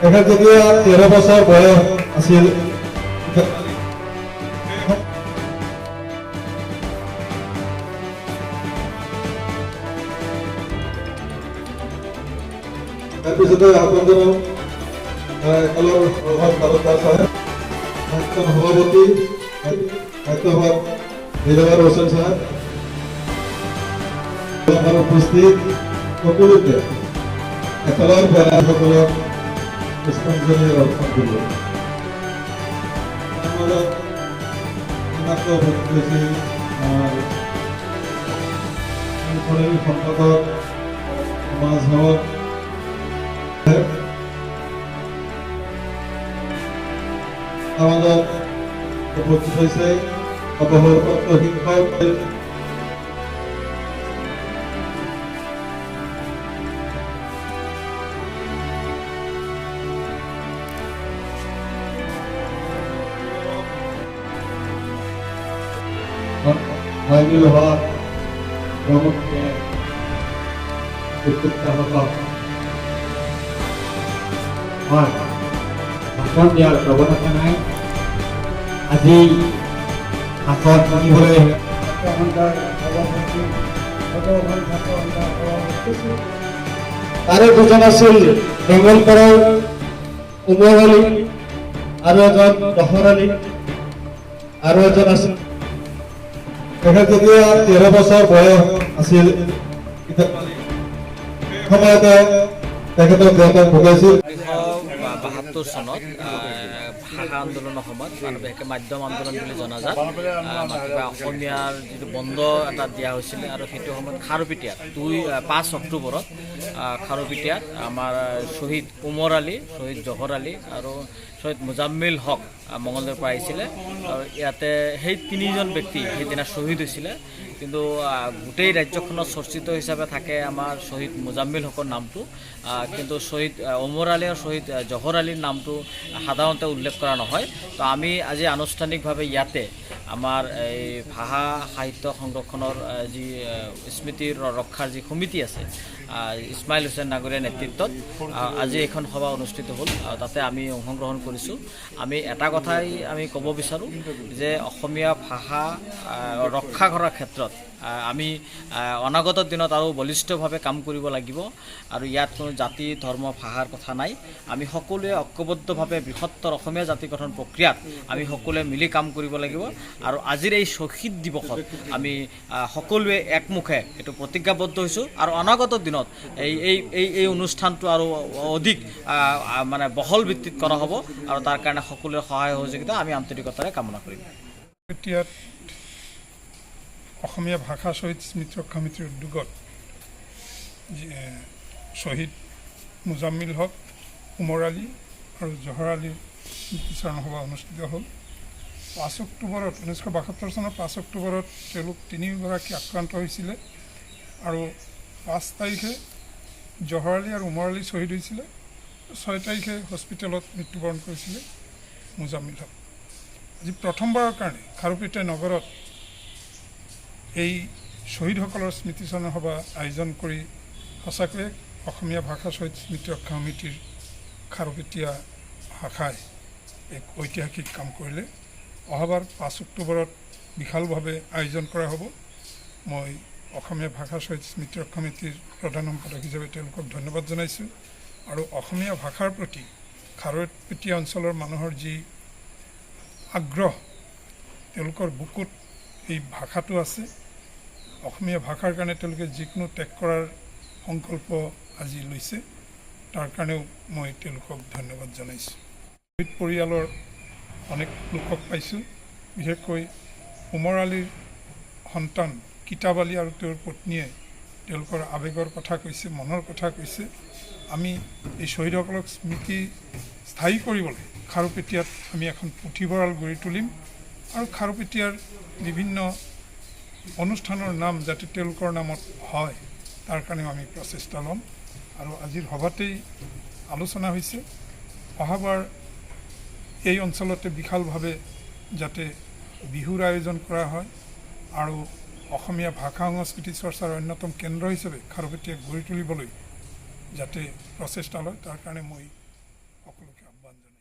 তেখেত যেতিয়া 13 বছৰ বয়স আছিল তাৰপিছতে আপোনালোকৰ একালৰ প্ৰভাৱ তালুকদাৰ চাহেব, প্ৰাক্তন সভাপতি সত্যবাদ দিলৱাৰ হোসেন সাহেব উপস্থিত সকলোকে একালৰ বেলাসকলক পুষ্পাঞ্জলি অৰ্পণ কৰিব। সম্পাদক সমাজ সেৱক আমাদেৰ উপস্থিত হয়েছে অবসৰপ্ৰাপ্ত শিক্ষক মাইনুল হক প্ৰমুখকে ভাষণ দিয়াৰ প্ৰৱণতা নাই। আজি ভাষণ শুনিবলৈ তাৰে দুজন আছিল বেংগলপাৰাৰ উমৰ আলী আৰু এজন জহৰ আলী আৰু এজন আছিল। তেখেত যেতিয়া 13 বছৰ বয়স আছিল সময়তে তেখেতক দেউতাক ঢুকাইছিল। 1972 চনত ভাষা আন্দোলনৰ সময়ত বিশেষকৈ মাধ্যম আন্দোলন বুলি জনাজাত কিবা অসমীয়াৰ যিটো বন্ধ এটা দিয়া হৈছিলে আৰু সেইটো সময়ত খাৰুপেটীয়াত 5 অক্টোবৰত খাৰুপেটীয়াত আমাৰ শ্বহীদ উমৰ আলী, শ্বহীদ জহৰ আলী আৰু শ্বহীদ মুজাম্মিল হক মঙলদৈৰ পৰা আহিছিলে আৰু ইয়াতে সেই 3জন ব্যক্তি সেইদিনা শ্বহীদ হৈছিলে। কিন্তু গোটেই ৰাজ্যখনত চৰ্চিত হিচাপে থাকে আমাৰ শ্বহীদ মুজাম্মিল হকৰ নামটো, কিন্তু শ্বহীদ উমৰ আলী আৰু শ্বহীদ জহৰ আলীৰ নামটো সাধাৰণতে উল্লেখ কৰা নহয়। তো আমি আজি আনুষ্ঠানিকভাৱে ইয়াতে আমাৰ এই ভাষা সাহিত্য সংৰক্ষণৰ যি স্মৃতিৰ ৰক্ষাৰ যি সমিতি আছে ইছমাইল হুছেইন নাগৰীয়াৰ নেতৃত্বত আজি এখন সভা অনুষ্ঠিত হ'ল। তাতে আমি অংশগ্ৰহণ কৰিছোঁ। আমি এটা কথাই আমি ক'ব বিচাৰোঁ যে অসমীয়া ভাষা ৰক্ষা কৰাৰ ক্ষেত্ৰত আমি অনাগত দিনত আৰু বলিষ্ঠভাৱে কাম কৰিব লাগিব আৰু ইয়াত কোনো জাতি ধৰ্ম ভাষাৰ কথা নাই। আমি সকলোৱে ঐক্যবদ্ধভাৱে বৃহত্তৰ অসমীয়া জাতি গঠন প্ৰক্ৰিয়াত আমি সকলোৱে মিলি কাম কৰিব লাগিব আৰু আজিৰ এই শ্বহীদ দিৱসত আমি সকলোৱে একমুখে এইটো প্ৰতিজ্ঞাবদ্ধ হৈছোঁ আৰু অনাগত দিনত এই অনুষ্ঠানটো আৰু অধিক মানে বহল ভিত্তিত কৰা হ'ব আৰু তাৰ কাৰণে সকলোৰে সহায় সহযোগিতা আমি আন্তৰিকতাৰে কামনা কৰিম। অসমীয়া ভাষা শ্বহীদ স্মৃতি ৰক্ষা সমিতিৰ উদ্যোগত শ্বহীদ মুজাম্মিল হক, উমৰ আলী আৰু জহৰ আলীৰ স্মৃতিচাৰণ সভা অনুষ্ঠিত হ'ল। 5 অক্টোবৰত 1972 চনৰ 5 অক্টোবৰত তেওঁলোক 3গৰাকী আক্ৰান্ত হৈছিলে আৰু 5 তাৰিখে জহৰ আলী আৰু উমৰ আলী শ্বহীদ হৈছিলে। 6 তাৰিখে হস্পিটেলত মৃত্যুবৰণ কৰিছিলে মুজাম্মিল হক। আজি প্ৰথমবাৰৰ কাৰণে খাৰুপেটীয়া নগৰত এই শ্বহীদসকলৰ স্মৃতিচাৰণ সভা আয়োজন কৰি সঁচাকৈয়ে অসমীয়া ভাষা শ্বহীদ স্মৃতি ৰক্ষা সমিতিৰ খাৰুপেটীয়া শাখাই এক ঐতিহাসিক কাম কৰিলে। অহাবাৰ 5 অক্টোবৰত বিশালভাৱে আয়োজন কৰা হ'ব। মই অসমীয়া ভাষা শ্বহীদ স্মৃতি ৰক্ষা সমিতিৰ প্ৰধান সম্পাদক হিচাপে তেওঁলোকক ধন্যবাদ জনাইছোঁ আৰু অসমীয়া ভাষাৰ প্ৰতি খাৰুপেটীয়া অঞ্চলৰ মানুহৰ যি আগ্ৰহ, তেওঁলোকৰ বুকুত এই ভাষাটো আছে। অসমীয়া ভাষাৰ কাৰণে তেওঁলোকে যিকোনো ত্যাগ কৰাৰ সংকল্প আজি লৈছে, তাৰ কাৰণেও মই তেওঁলোকক ধন্যবাদ জনাইছোঁ। শ্বহীদ পৰিয়ালৰ অনেক লোকক পাইছোঁ, বিশেষকৈ উমৰ আলীৰ সন্তান কিতাব আলী আৰু তেওঁৰ পত্নীয়ে তেওঁলোকৰ আৱেগৰ কথা কৈছে, মনৰ কথা কৈছে। আমি এই শ্বহীদসকলক স্মৃতি স্থায়ী কৰিবলৈ খাৰুপেটীয়াত আমি এখন পুথিভঁৰাল গঢ়ি তুলিম আৰু খাৰুপেটীয়াৰ বিভিন্ন অনুষ্ঠানৰ নাম যাতে তেওঁলোকৰ নামত হয় তাৰ কাৰণেও আমি প্ৰচেষ্টা ল'ম আৰু আজিৰ সভাতেই আলোচনা হৈছে অহাবাৰ এই অঞ্চলতে বিশালভাৱে যাতে বিহুৰ আয়োজন কৰা হয় আৰু অসমীয়া ভাষা সংস্কৃতি চৰ্চাৰ অন্যতম কেন্দ্ৰ হিচাপে খাৰুপেটীয়াক গঢ়ি তুলিবলৈ যাতে প্ৰচেষ্টা লয় তাৰ কাৰণে মই সকলোকে আহ্বান জনাইছোঁ।